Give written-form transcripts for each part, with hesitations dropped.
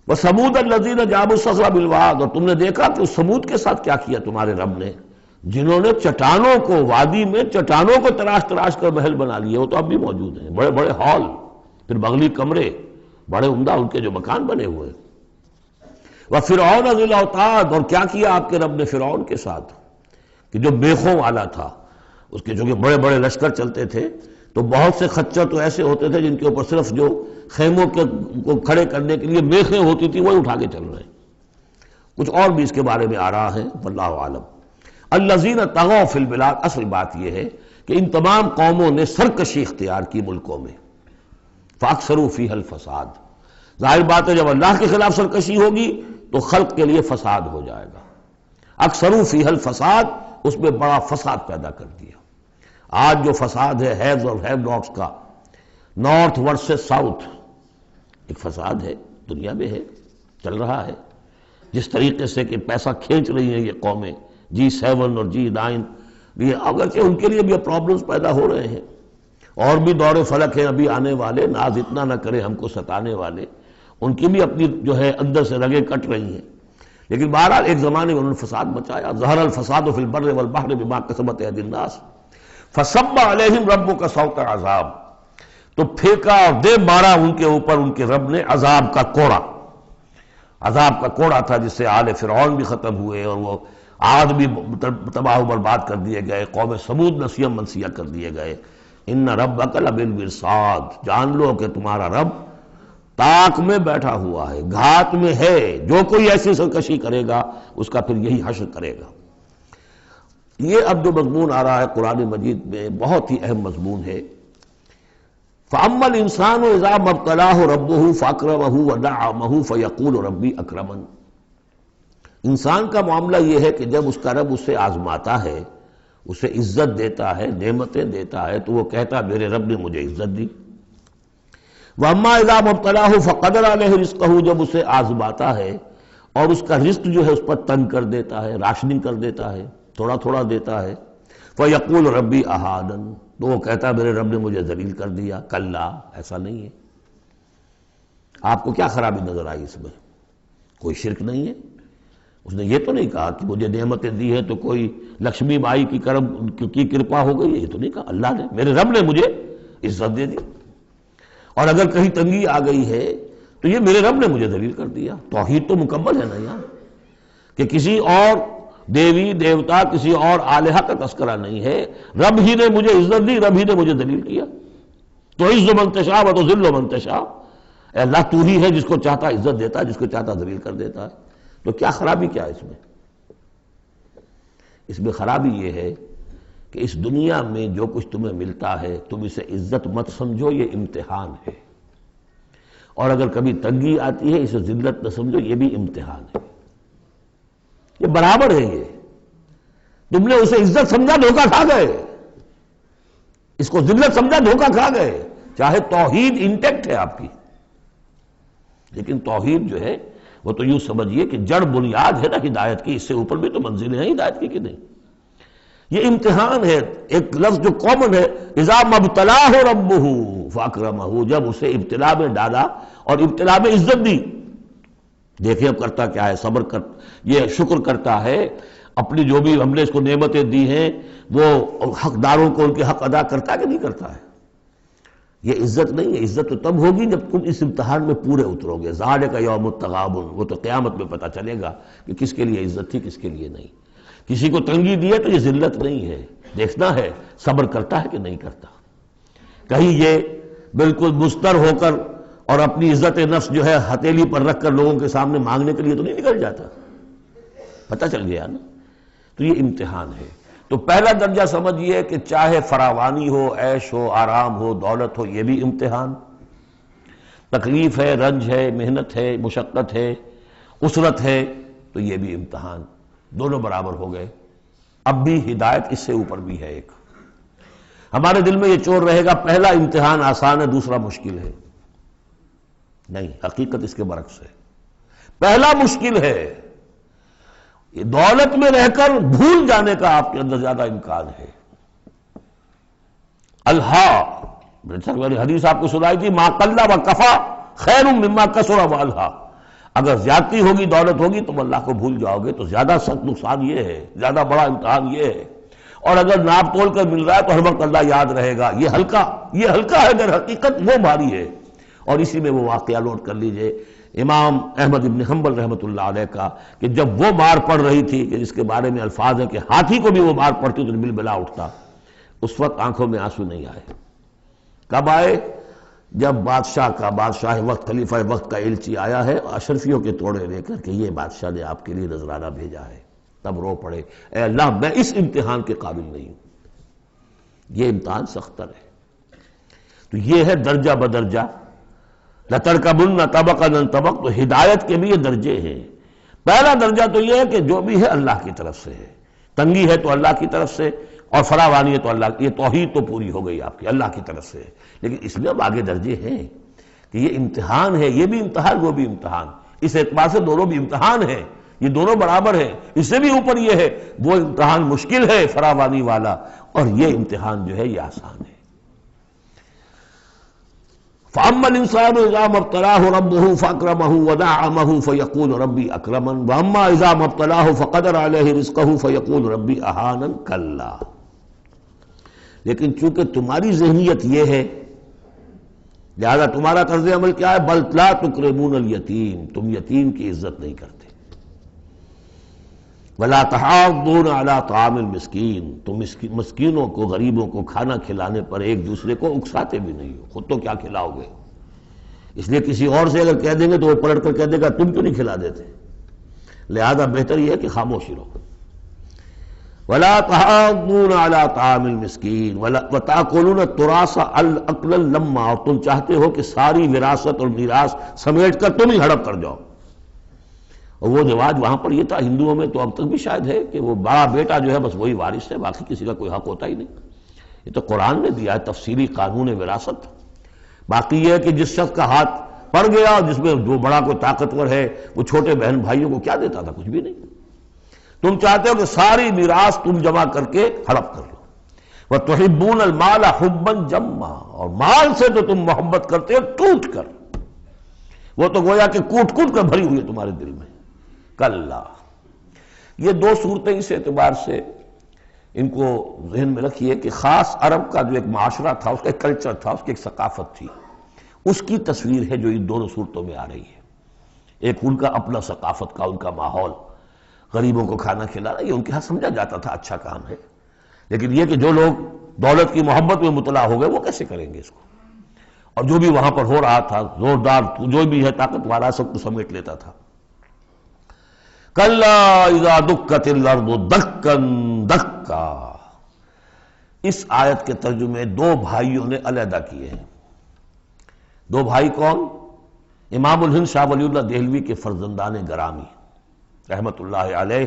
وَثَمُودَ الَّذِينَ جَابُوا الصَّخْرَ بِالْوَادِ، اور تم نے دیکھا کہ اس ثمود کے ساتھ کیا کیا تمہارے رب نے، جنہوں نے چٹانوں کو، وادی میں چٹانوں کو تراش تراش کر محل بنا لیے. وہ تو اب بھی موجود ہیں، بڑے بڑے ہال، پھر بغلی کمرے، بڑے عمدہ ان کے جو مکان بنے ہوئے. وَفِرْعَوْنَ ذِي الْأَوْتَادِ، اور کیا کیا آپ کے رب نے فرعون کے ساتھ کہ جو میخوں والا تھا، اس کے جو کہ بڑے بڑے لشکر چلتے تھے، تو بہت سے خچر تو ایسے ہوتے تھے جن کے اوپر صرف جو خیموں کو کھڑے کرنے کے لیے میخیں ہوتی تھی وہی اٹھا کے چل رہے ہیں. کچھ اور بھی اس کے بارے میں آ رہا ہے، واللہ عالم. الذین طغوا فی البلاد، اصل بات یہ ہے کہ ان تمام قوموں نے سرکشی اختیار کی ملکوں میں. فاکثروا فیہا الفساد، ظاہر بات ہے جب اللہ کے خلاف سرکشی ہوگی تو خلق کے لیے فساد ہو جائے گا. اکثروا فیہا الفساد، اس میں بڑا فساد پیدا کر دیا. آج جو فساد ہے ہیوز اور ہیو ناٹس کا، نارتھ ورسز ساؤتھ، ایک فساد ہے، دنیا میں ہے، چل رہا ہے. جس طریقے سے کہ پیسہ کھینچ رہی ہیں یہ قومیں، G7 اور G9، یہ اگرچہ ان کے لیے بھی پرابلمز پیدا ہو رہے ہیں، اور بھی دور فلک ہیں ابھی آنے والے، ناز اتنا نہ کرے ہم کو ستانے والے، ان کی بھی اپنی جو ہے اندر سے رگیں کٹ رہی ہیں. لیکن بہرحال ایک زمانے میں انہوں نے فساد مچایا. ظہر الفساد فی البر والبحر بما کسبت ایدی الناس فصب علیہم ربک صوت عذاب، تو پھینکا اور دے مارا ان کے اوپر ان کے رب نے عذاب کا کوڑا. عذاب کا کوڑا تھا جس سے آل فرعون بھی ختم ہوئے، اور وہ عاد بھی تباہ و برباد کر دیے گئے، قوم ثمود نسیہ منسیہ کر دیے گئے. ان ربک لبالمرصاد، جان لو کہ تمہارا رب تاک میں بیٹھا ہوا ہے، گھات میں ہے. جو کوئی ایسی سرکشی کرے گا اس کا پھر یہی حشر کرے گا. یہ اب جو مضمون آ رہا ہے قرآن مجید میں بہت ہی اہم مضمون ہے. فَأَمَّا الْإِنسَانُ إِذَا مَا ابْتَلَاهُ رَبُّهُ فَأَكْرَمَهُ وَنَعَّمَهُ فَيَقُولُ رَبِّي أَكْرَمَنِ. انسان کا معاملہ یہ ہے کہ جب اس کا رب اسے آزماتا ہے، اسے عزت دیتا ہے، نعمتیں دیتا ہے، تو وہ کہتا ہے میرے رب نے مجھے عزت دی. وَأَمَّا إِذَا مَا ابْتَلَاهُ فَقَدَرَ عَلَيْهِ رِزْقَهُ، جب اسے آزماتا ہے اور اس کا رزق جو ہے اس پر تنگ کر دیتا ہے، راشننگ کر دیتا ہے، تھوڑا تھوڑا دیتا ہے. فَيَقُولُ رَبِّي أَهَانَنِ، تو وہ کہتا ہے میرے رب نے مجھے ذلیل کر دیا. کلا، ایسا نہیں ہے. آپ کو کیا خرابی نظر آئی اس میں؟ کوئی شرک نہیں ہے. اس نے یہ تو نہیں کہا کہ مجھے نعمتیں دی ہے تو کوئی لکشمی مائی کی کرپا ہو گئی، یہ تو نہیں کہا. اللہ نے، میرے رب نے مجھے عزت دے دی. اور اگر کہیں تنگی آ گئی ہے تو یہ میرے رب نے مجھے ذلیل کر دیا. توحید تو مکمل ہے نا یہاں، کہ کسی اور دیوی دیوتا، کسی اور الہہ کا تذکرہ نہیں ہے. رب ہی نے مجھے عزت دی، رب ہی نے مجھے ذلیل کیا. تو عز من تشاء و تذل من تشاء، اے اللہ تو ہی ہے جس کو چاہتا عزت دیتا ہے، جس کو چاہتا ذلیل کر دیتا ہے. تو کیا خرابی کیا ہے اس میں؟ اس میں خرابی یہ ہے کہ اس دنیا میں جو کچھ تمہیں ملتا ہے تم اسے عزت مت سمجھو، یہ امتحان ہے. اور اگر کبھی تنگی آتی ہے اسے ذلت نہ سمجھو، یہ بھی امتحان ہے. یہ برابر ہے. یہ تم نے اسے عزت سمجھا، دھوکہ کھا گئے. اس کو ذلت سمجھا، دھوکہ کھا گئے. چاہے توحید انٹیکٹ ہے آپ کی، لیکن توحید جو ہے وہ تو یوں سمجھیے کہ جڑ بنیاد ہے نا ہدایت کی. اس سے اوپر بھی تو منزلیں ہیں ہدایت کی کہ نہیں. یہ امتحان ہے. ایک لفظ جو کامن ہے، اذا ما ابتلاہ ربہ فاکرمہ، جب اسے ابتلا میں ڈالا اور ابتلا میں عزت دی. دیکھیں اب کرتا کیا ہے، صبر کر، یہ شکر کرتا ہے. اپنی جو بھی ہم نے اس کو نعمتیں دی ہیں وہ حقداروں کو ان کے حق ادا کرتا ہے کہ نہیں کرتا ہے. یہ عزت نہیں ہے. عزت تو تب ہوگی جب تم اس امتحان میں پورے اترو گے. ذالک یوم التغابن، وہ تو قیامت میں پتہ چلے گا کہ کس کے لیے عزت تھی، کس کے لیے نہیں. کسی کو تنگی دی ہے تو یہ ذلت نہیں ہے، دیکھنا ہے صبر کرتا ہے کہ نہیں کرتا. کہیں یہ بالکل مستر ہو کر اور اپنی عزت نفس جو ہے ہتھیلی پر رکھ کر لوگوں کے سامنے مانگنے کے لیے تو نہیں نکل جاتا. پتہ چل گیا نا. تو یہ امتحان ہے. تو پہلا درجہ سمجھیے کہ چاہے فراوانی ہو، عیش ہو، آرام ہو، دولت ہو، یہ بھی امتحان. تکلیف ہے، رنج ہے، محنت ہے، مشقت ہے، اسرت ہے، تو یہ بھی امتحان. دونوں برابر ہو گئے. اب بھی ہدایت اس سے اوپر بھی ہے. ایک ہمارے دل میں یہ چور رہے گا پہلا امتحان آسان ہے، دوسرا مشکل ہے. نہیں، حقیقت اس کے برعکس ہے. پہلا مشکل ہے. یہ دولت میں رہ کر بھول جانے کا آپ کے اندر زیادہ امکان ہے. الہا، حدیث آپ کو سنائی تھی، ما قل و کفا خیر مما کثر و الہا. اگر زیادتی ہوگی، دولت ہوگی، تم اللہ کو بھول جاؤ گے تو زیادہ سخت نقصان یہ ہے، زیادہ بڑا امتحان یہ ہے۔ اور اگر ناپ تول کر مل رہا ہے تو ہر وقت اللہ یاد رہے گا، یہ ہلکا ہے، اگر حقیقت وہ بھاری ہے۔ اور اسی میں وہ واقعہ نوٹ کر لیجئے امام احمد ابن حنبل رحمۃ اللہ علیہ کا، کہ جب وہ مار پڑ رہی تھی کہ جس کے بارے میں الفاظ ہیں کہ ہاتھی کو بھی وہ مار پڑتی تو بلبلا اٹھتا، اس وقت آنکھوں میں آنسو نہیں آئے۔ کب آئے؟ جب بادشاہ وقت، خلیفہ وقت کا ایلچی آیا ہے اشرفیوں کے توڑے لے کر کہ یہ بادشاہ نے آپ کے لیے نذرانہ بھیجا ہے، تب رو پڑے، اے اللہ میں اس امتحان کے قابل نہیں ہوں، یہ امتحان سختر ہے۔ تو یہ ہے درجہ بدرجہ، لَتَرْكَبُنَّ طَبَقًا عَنْ طَبَقٍ، تو ہدایت کے بھی یہ درجے ہیں۔ پہلا درجہ تو یہ ہے کہ جو بھی ہے اللہ کی طرف سے ہے، تنگی ہے تو اللہ کی طرف سے، اور فراوانی ہے تو اللہ کی، یہ توحید تو پوری ہو گئی آپ کی، اللہ کی طرف سے۔ لیکن اس میں اب آگے درجے ہیں کہ یہ امتحان ہے، یہ بھی امتحان، وہ بھی امتحان، اس اعتبار سے دونوں بھی امتحان ہیں، یہ دونوں برابر ہیں۔ اس سے بھی اوپر یہ ہے، وہ امتحان مشکل ہے فراوانی والا، اور یہ امتحان جو ہے یہ آسان ہے۔ فَأَمَّا الْإِنسَانُ إِذَا مَا ابْتَلَاهُ رَبُّهُ فَأَكْرَمَهُ وَنَعَّمَهُ فَيَقُولُ رَبِّي أَكْرَمَنِ وَأَمَّا إِذَا مَا ابْتَلَاهُ فَقَدَرَ عَلَيْهِ رِزْقَهُ فَيَقُولُ رَبِّي أَهَانَنِ كَلَّا۔ لیکن چونکہ تمہاری ذہنیت یہ ہے، لہذا تمہارا طرز عمل کیا ہے؟ بَلْ لَا تُكْرِمُونَ الْيَتِيمَ، تم یتیم کی عزت نہیں کرتے۔ وَلَا تَحَاضُّونَ عَلَىٰ طَعَامِ الْمِسْكِينِ، تم مسکینوں کو، غریبوں کو کھانا کھلانے پر ایک دوسرے کو اکساتے بھی نہیں ہو، خود تو کیا کھلاؤ گے؟ اس لیے کسی اور سے اگر کہہ دیں گے تو وہ پلٹ کر کہہ دے گا تم کیوں نہیں کھلا دیتے؟ لہذا بہتر یہ ہے کہ خاموشی رہو۔ وَلَا تَحَاضُّونَ عَلَىٰ طَعَامِ الْمِسْكِينِ وَتَأْكُلُونَ التُّرَاثَ أَكْلًا لَمًّا، اور تم چاہتے ہو کہ ساری وراثت اور میراث سمیٹ کر تم ہی ہڑپ کر جاؤ۔ اور وہ رواج وہاں پر یہ تھا، ہندوؤں میں تو اب تک بھی شاید ہے، کہ وہ بڑا بیٹا جو ہے بس وہی وارث ہے، باقی کسی کا کوئی حق ہوتا ہی نہیں۔ یہ تو قرآن نے دیا ہے تفصیلی قانون وراثت۔ باقی یہ ہے کہ جس شخص کا ہاتھ پڑ گیا، جس میں جو بڑا کوئی طاقتور ہے، وہ چھوٹے بہن بھائیوں کو کیا دیتا تھا؟ کچھ بھی نہیں۔ تم چاہتے ہو کہ ساری میراث تم جمع کر کے ہڑپ کر لو۔ وَتُحِبُّونَ الْمَالَ حُبًّا جَمًّا، اور مال سے تو تم محبت کرتے ہو ٹوٹ کر، وہ تو گویا کہ کوٹ کوٹ کر بھری ہوئی ہے تمہارے دل میں۔ کلا، یہ دو صورتیں اس اعتبار سے ان کو ذہن میں رکھیے کہ خاص عرب کا جو ایک معاشرہ تھا، اس کا ایک کلچر تھا، اس کی ایک ثقافت تھی، اس کی تصویر ہے جو ان دونوں صورتوں میں آ رہی ہے۔ ایک ان کا اپنا ثقافت کا، ان کا ماحول، غریبوں کو کھانا کھلانا، یہ ان کے ہاں سمجھا جاتا تھا اچھا کام ہے۔ لیکن یہ کہ جو لوگ دولت کی محبت میں مبتلا ہو گئے، وہ کیسے کریں گے اس کو؟ اور جو بھی وہاں پر ہو رہا تھا، زوردار جو بھی ہے طاقت والا، سب کو سمیٹ لیتا تھا۔ کَلَّا اِذَا دُکَّتِ الْأَرْضُ دَکًّا دَکًّا، اس آیت کے ترجمے دو بھائیوں نے علیحدہ کیے ہیں۔ دو بھائی کون؟ امام الہند شاہ ولی اللہ دہلوی کے فرزندان گرامی رحمت اللہ علیہ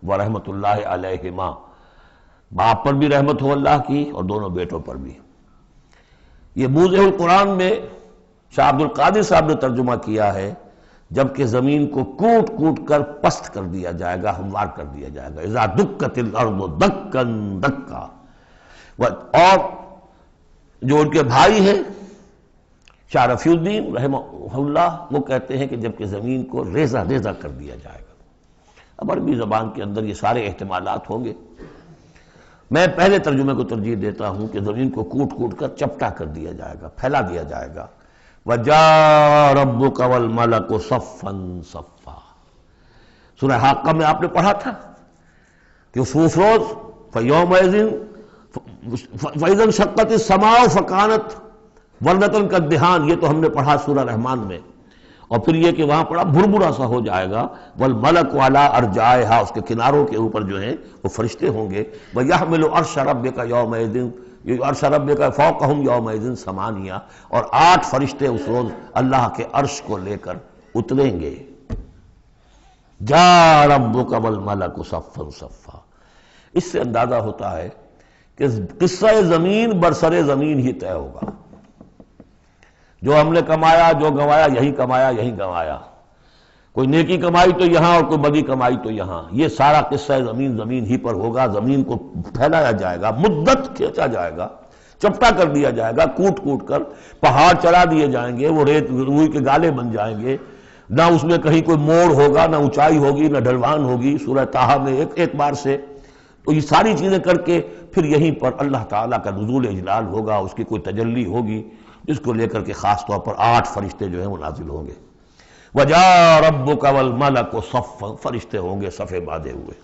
و رحمت اللہ علیہما، باپ پر بھی رحمت ہو اللہ کی اور دونوں بیٹوں پر بھی۔ یہ موضع القرآن میں شاہ عبد القادر صاحب نے ترجمہ کیا ہے، جبکہ زمین کو کوٹ کوٹ کر پست کر دیا جائے گا، ہموار کر دیا جائے گا۔ اذا دکت الارض دکا دکا، اور جو ان کے بھائی ہیں شاہ رفیع الدین رحمہ اللہ، وہ کہتے ہیں کہ جبکہ زمین کو ریزہ ریزہ کر دیا جائے گا۔ اب عربی زبان کے اندر یہ سارے احتمالات ہوں گے، میں پہلے ترجمے کو ترجیح دیتا ہوں کہ زمین کو کوٹ کوٹ کر چپٹا کر دیا جائے گا، پھیلا دیا جائے گا۔ وَجَاءَ رَبُّكَ وَالْمَلَكُ صَفًّا صَفًّا، سورہ حاقہ میں آپ نے پڑھا تھا کہ اس روز فَيَوْمَئِذٍ فَإِذَا انشَقَّتِ السَّمَاءُ فَكَانَتْ وَرْدَةً كَالدِّهَانِ، یہ تو ہم نے پڑھا سورہ رحمان میں۔ اور پھر یہ کہ وہاں پڑھا بھربھرا سا ہو جائے گا، وَالْمَلَكُ عَلَىٰ أَرْجَائِهَا، اس کے کناروں کے اوپر جو ہیں وہ فرشتے ہوں گے۔ وَيَحْمِلُ عَرْشَ رَبِّكَ يَوْمَئِذٍ، عرش ربک فوقہم یومئذ ثمانیہ، اور 8 فرشتے اس روز اللہ کے عرش کو لے کر اتریں گے۔ جاء ربک والملک صفا صفا، اس سے اندازہ ہوتا ہے کہ قصہ زمین برسر زمین ہی طے ہوگا۔ جو ہم نے کمایا، جو گنوایا، یہی کمایا یہی گنوایا، کوئی نیکی کمائی تو یہاں اور کوئی بدی کمائی تو یہاں، یہ سارا قصہ زمین زمین ہی پر ہوگا۔ زمین کو پھیلایا جائے گا، مدت کھینچا جائے گا، چپٹا کر دیا جائے گا، کوٹ کوٹ کر پہاڑ چلا دیے جائیں گے، وہ ریت روئی کے گالے بن جائیں گے، نہ اس میں کہیں کوئی موڑ ہوگا، نہ اونچائی ہوگی، نہ ڈھلوان ہوگی، سورہ طٰہٰ میں ایک بار سے. تو یہ ساری چیزیں کر کے پھر یہیں پر اللہ تعالیٰ کا نزول اجلال ہوگا، اس کی کوئی تجلی ہوگی جس کو لے کر کے خاص طور پر 8 فرشتے جو ہیں وہ نازل ہوں گے. وَجَاءَ رَبُّكَ وَالْمَلَكُ صَفًّا، فرشتے ہوں گے صفے باندھے ہوئے.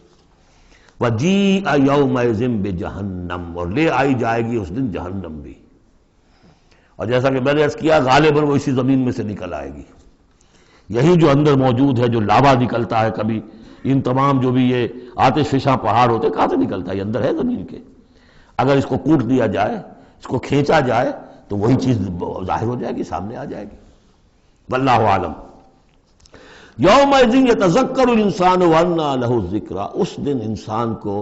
وَجِيءَ يَوْمَئِذٍ بِجَہنَّمَ، اور لے آئی جائے گی اس دن جہنم بھی. اور جیسا کہ میں نے عرض کیا غالباً وہ اسی زمین میں سے نکل آئے گی. یہی جو اندر موجود ہے، جو لاوا نکلتا ہے کبھی، ان تمام جو بھی یہ آتش فشاں پہاڑ ہوتے کہاں سے نکلتا ہے؟ یہ اندر ہے زمین کے. اگر اس کو کوٹ دیا جائے، اس کو کھینچا جائے تو وہی چیز ظاہر ہو جائے گی، سامنے آ جائے گی. واللہ عالم. یومئذ یتذکر الانسان وانیٰ لہ الذکریٰ، اس دن انسان کو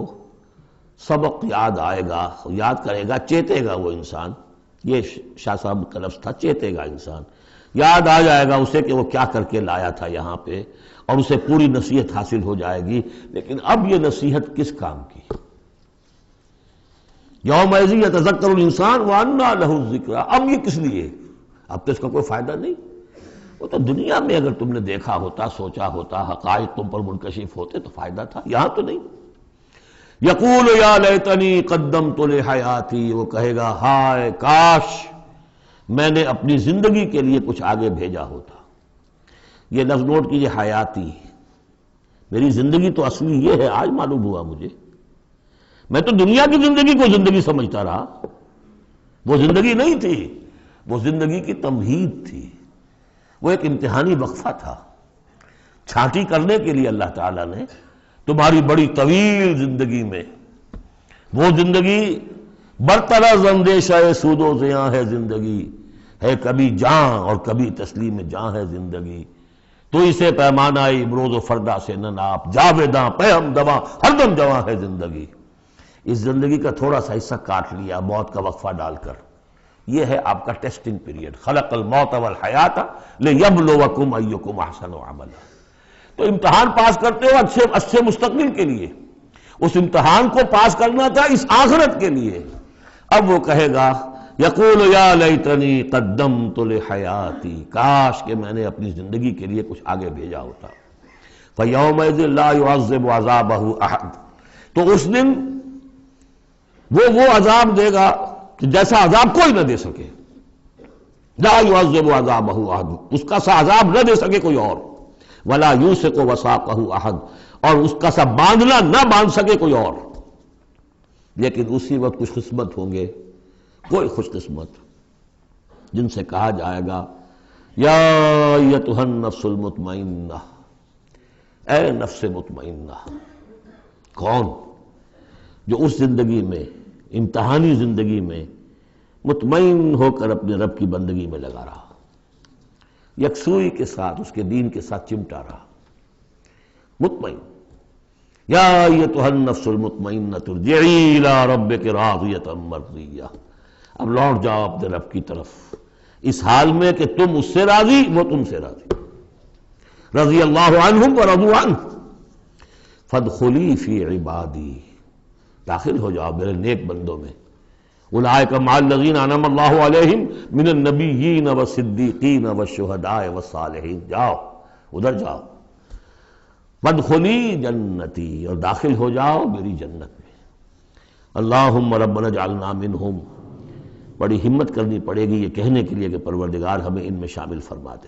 سبق یاد آئے گا، یاد کرے گا، چیتے گا وہ انسان. یہ شاہ صاحب کا لفظ تھا، چیتے گا انسان. یاد آ جائے گا اسے کہ وہ کیا کر کے لایا تھا یہاں پہ، اور اسے پوری نصیحت حاصل ہو جائے گی. لیکن اب یہ نصیحت کس کام کی؟ یومئذ یتذکر الانسان وانیٰ لہ الذکریٰ، اب یہ کس لیے؟ اب تو اس کا کوئی فائدہ نہیں. وہ تو دنیا میں اگر تم نے دیکھا ہوتا، سوچا ہوتا، حقائق تم پر منکشف ہوتے تو فائدہ تھا، یہاں تو نہیں. یقول یا لیتنی قدمت لحیاتی، وہ کہے گا ہائے کاش میں نے اپنی زندگی کے لیے کچھ آگے بھیجا ہوتا. یہ لفظ نوٹ کیجیے، حیاتی. میری زندگی تو اصلی یہ ہے، آج معلوم ہوا مجھے. میں تو دنیا کی زندگی کو زندگی سمجھتا رہا، وہ زندگی نہیں تھی، وہ زندگی کی تمہید تھی، وہ ایک امتحانی وقفہ تھا. چھانٹی کرنے کے لیے اللہ تعالیٰ نے تمہاری بڑی طویل زندگی میں، وہ زندگی برطرز اندیشہ سود و زیاں ہے زندگی، ہے کبھی جاں اور کبھی تسلیم جاں ہے زندگی. تو اسے پیمانہ امروز و فردا سے نہ ناپ، جاویداں پہ ہم دواں ہر دم جواں ہے زندگی. اس زندگی کا تھوڑا سا حصہ کاٹ لیا موت کا وقفہ ڈال کر. یہ ہے آپ کا ٹیسٹنگ پیریڈ. خلق الموت والحیات لیبلوکم ایکم احسن عملا. تو امتحان پاس کرتے ہو اچھے مستقبل کے لیے، اس امتحان کو پاس کرنا تھا اس آخرت کے لیے. اب وہ کہے گا یقول یا لیتنی قدمت لحیاتی، کاش کہ میں نے اپنی زندگی کے لیے کچھ آگے بھیجا ہوتا. فیومئذ لا یعذب عذابہ احد، تو اس دن وہ عذاب دے گا کہ جیسا عذاب کوئی نہ دے سکے. لا یعذب عذابہ احد، اس کا سا عذاب نہ دے سکے کوئی اور. ولا یوثق وثاقہ احد، اور اس کا سا باندھنا نہ باندھ سکے کوئی اور. لیکن اسی وقت کچھ قسمت ہوں گے، کوئی خوش قسمت، جن سے کہا جائے گا یا ایتھا النفس المطمئنہ، اے نفس مطمئنہ. کون؟ جو اس زندگی میں، امتحانی زندگی میں مطمئن ہو کر اپنے رب کی بندگی میں لگا رہا، یکسوئی کے ساتھ اس کے دین کے ساتھ چمٹا رہا. مطمئن. یا ایتھا النفس المطمئنہ ارجعی الی ربک راضیۃ مرضیہ، اب لوٹ جاؤ اپنے رب کی طرف اس حال میں کہ تم اس سے راضی، وہ تم سے راضی. رضی اللہ عنہم ورضوا عنہ فادخلی فی عبادی، داخل ہو جاؤ میرے نیک بندوں میں. اولئک مع الذین انعم اللہ علیہم من النبیین والصدیقین والشہداء والصالحین. جاؤ ادھر جاؤ. وادخلی جنتی، اور داخل ہو جاؤ میری جنت میں. اللہم ربنا اجعلنا منہم. بڑی ہمت کرنی پڑے گی یہ کہنے کے لیے کہ پروردگار ہمیں ان میں شامل فرما دے.